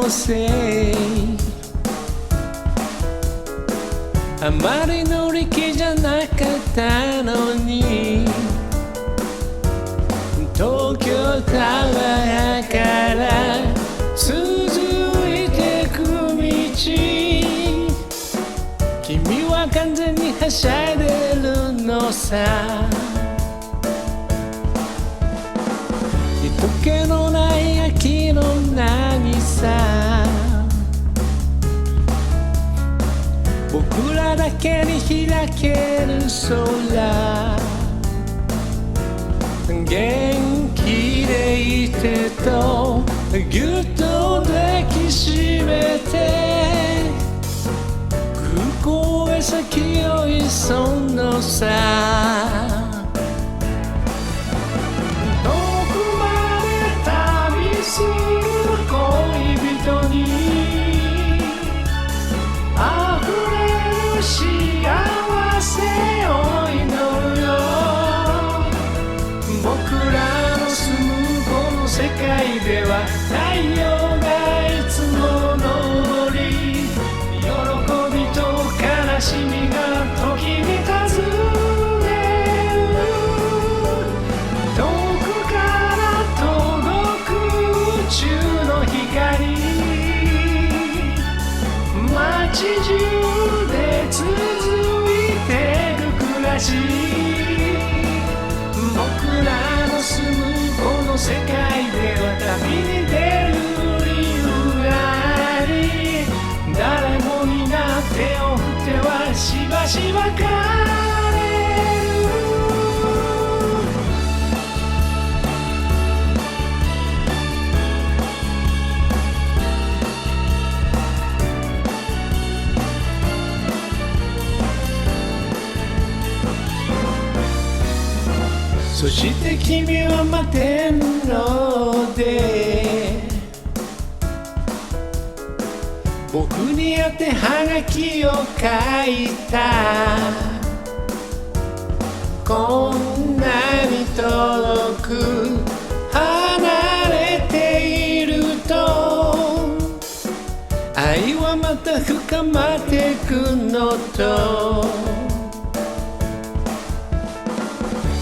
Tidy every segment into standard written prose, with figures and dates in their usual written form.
せいあまり乗り気じゃなかったのに東京タワーから続いてく道君は完全にはしゃいでるのさ人気のない秋の渚僕らだけに開ける空元気でいてとぎゅっと抱きしめて空港へ先を急ぐのさ遠くまで旅する恋人にあふれる幸せを祈るよ僕らの住むこの世界では太陽がいつも昇り喜びと悲しみが時に訪ねる遠くから届く宇宙の光街中で続いてく暮らし僕らの住むこの世界では旅に出る理由があり誰も皆手を振ってはしばしば別れそして君は摩天楼で僕に宛てはがきを書いたこんなに遠く離れていると愛はまた深まってくのと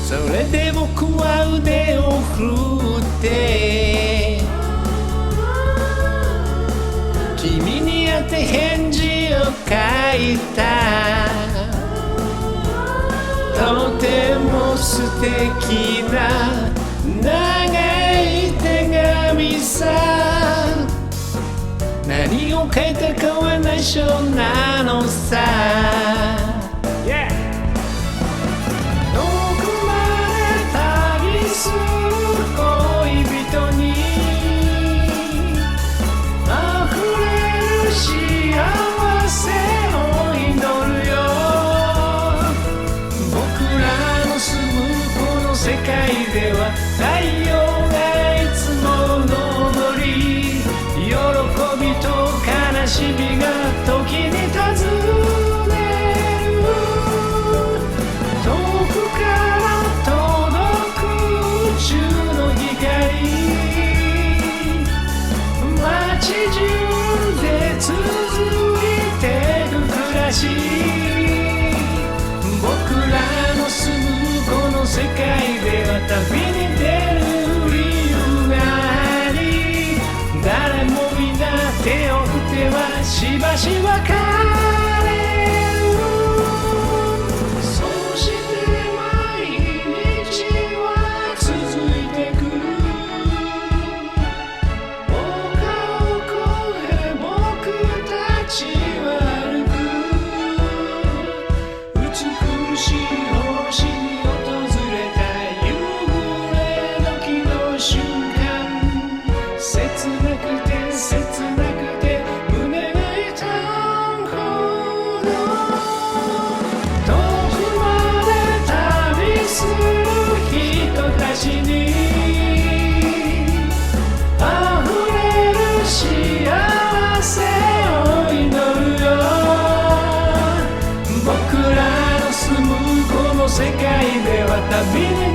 それで僕は腕を振って君に宛て返事を書いたとても素敵な長い手紙さ何を書いたかは内緒なのさ、yeah!する恋人にあふれる幸せを祈るよ僕らの住むこの世界では太陽がいつも昇り喜びと悲しみが時に訪ねる遠くから宇宙の光街中で続いてく暮らし僕らの住むこの世界では旅に出る理由があり誰も皆手を振ってはしばし別れるそして毎日は続いてく丘を越え僕たちは歩く美しい星に訪れた夕暮れ時の瞬間切なくて切なくて胸が痛むほど遠くまで旅する人たちにあふれる幸せを祈るよ僕らの住むこの世界では旅に